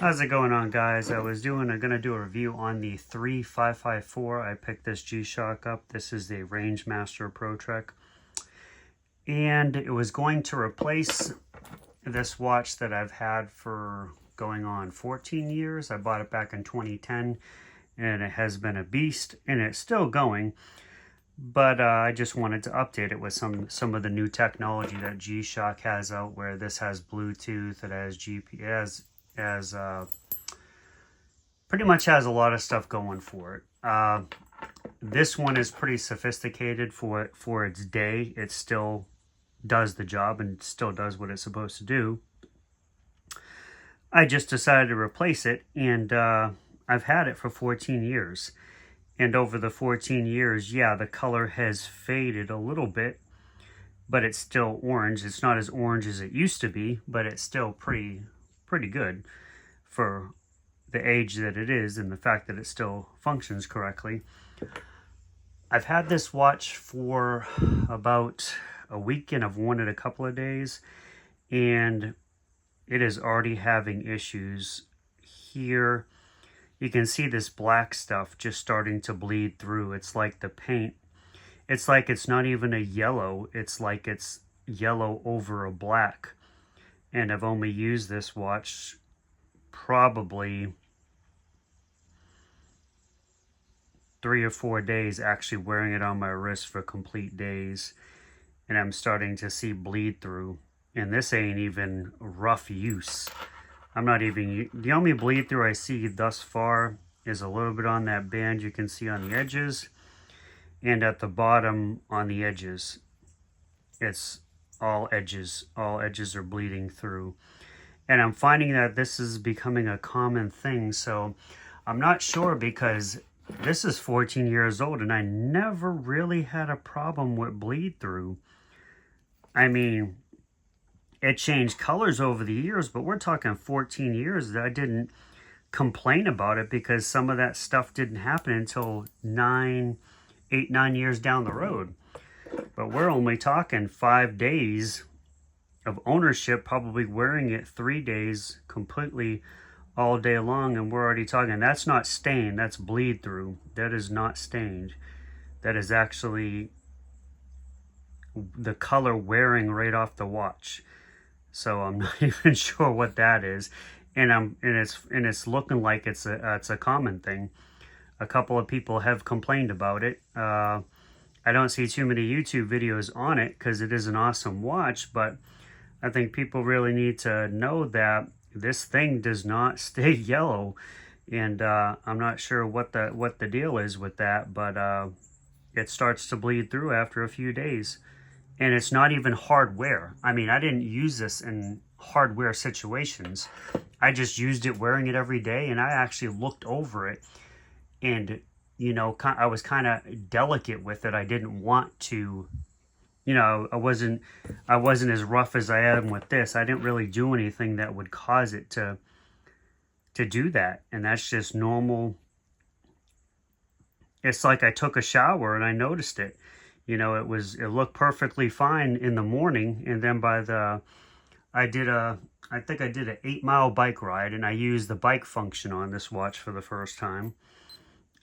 How's it going on, guys? I'm gonna do a review on the 3554. I picked this G-Shock up. This is the Rangemaster Pro Trek, and it was going to replace this watch that I've had for going on 14 years. I bought it back in 2010, and it has been a beast, and it's still going. But I just wanted to update it with some of the new technology that G-Shock has out, where this has Bluetooth, it has GPS, as pretty much has a lot of stuff going for it. This one is pretty sophisticated for its day. It still does the job and still does what it's supposed to do. I just decided to replace it, and I've had it for 14 years. And over the 14 years, yeah, the color has faded a little bit, but it's still orange. It's not as orange as it used to be, but it's still pretty good for the age that it is and the fact that it still functions correctly. I've had this watch for about a week, and I've worn it a couple of days, and it is already having issues here. You can see this black stuff just starting to bleed through. It's like the paint. It's like it's not even a yellow. It's like it's yellow over a black. And I've only used this watch probably 3 or 4 days, actually wearing it on my wrist for complete days. And I'm starting to see bleed through. And this ain't even rough use. I'm not even, the only bleed through I see thus far is a little bit on that band you can see on the edges, and at the bottom on the edges. It's all edges are bleeding through. And I'm finding that this is becoming a common thing, so I'm not sure, because this is 14 years old and I never really had a problem with bleed through. I mean, it changed colors over the years, but we're talking 14 years that I didn't complain about it, because some of that stuff didn't happen until 9 years down the road. But we're only talking 5 days of ownership, probably wearing it 3 days completely all day long, and we're already talking, that's not stained, that's bleed through. That is not stained. That is actually the color wearing right off the watch. So I'm not even sure what that is, and it's looking like it's a common thing. A couple of people have complained about it. I don't see too many YouTube videos on it because it is an awesome watch, but I think people really need to know that this thing does not stay yellow, and I'm not sure what the deal is with that, but it starts to bleed through after a few days. And it's not even hardware. I mean, I didn't use this in hardware situations. I just used it wearing it every day, and I actually looked over it, and, you know, I was kind of delicate with it. I didn't want to, you know, I wasn't as rough as I am with this. I didn't really do anything that would cause it to do that, and that's just normal. It's like I took a shower and I noticed it. You know, it looked perfectly fine in the morning, and then I think I did an 8-mile bike ride, and I used the bike function on this watch for the first time.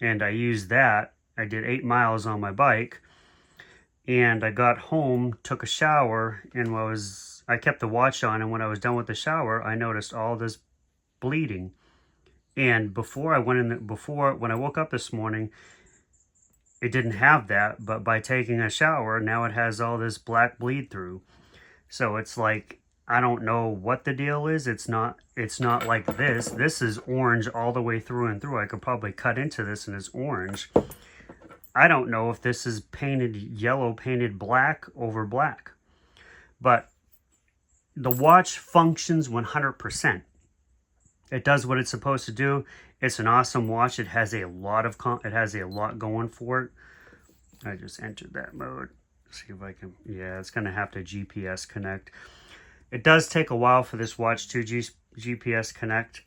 And I used that. I did 8 miles on my bike, and I got home, took a shower, and I kept the watch on, and when I was done with the shower, I noticed all this bleeding. And when I woke up this morning, it didn't have that, but by taking a shower, now it has all this black bleed through. So it's like, I don't know what the deal is. It's not like this. This is orange all the way through and through. I could probably cut into this and it's orange. I don't know if this is painted yellow, painted black over black. But the watch functions 100%. It does what it's supposed to do. It's an awesome watch. It has a lot going for it. I just entered that mode. See if I can. Yeah, it's gonna have to GPS connect. It does take a while for this watch to GPS connect.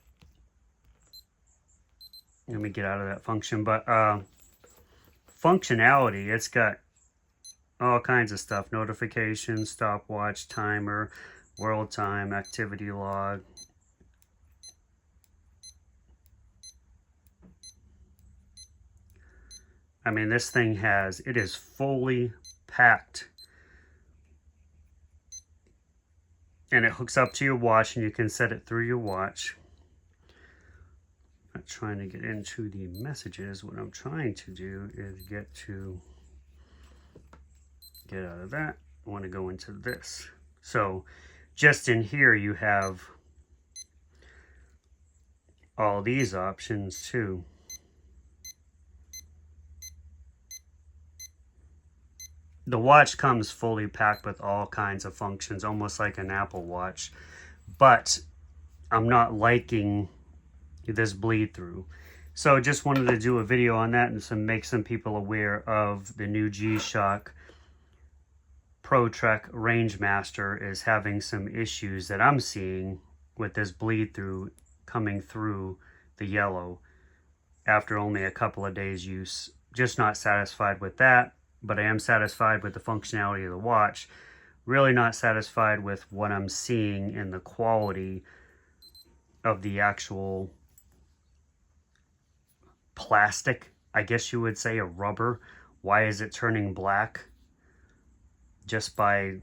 Let me get out of that function. But functionality, it's got all kinds of stuff: notifications, stopwatch, timer, world time, activity log. I mean, this thing it is fully packed. And it hooks up to your watch, and you can set it through your watch. I'm not trying to get into the messages. What I'm trying to do is get out of that. I want to go into this. So just in here, you have all these options too. The watch comes fully packed with all kinds of functions, almost like an Apple Watch. But I'm not liking this bleed through. So just wanted to do a video on that and make some people aware of the new G-Shock Pro Trek Rangemaster is having some issues that I'm seeing with this bleed through coming through the yellow after only a couple of days use. Just not satisfied with that, but I am satisfied with the functionality of the watch. Really not satisfied with what I'm seeing in the quality of the actual plastic, I guess you would say, a rubber. Why is it turning black? Just by,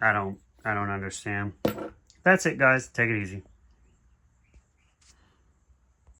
I don't understand. That's it, guys. Take it easy.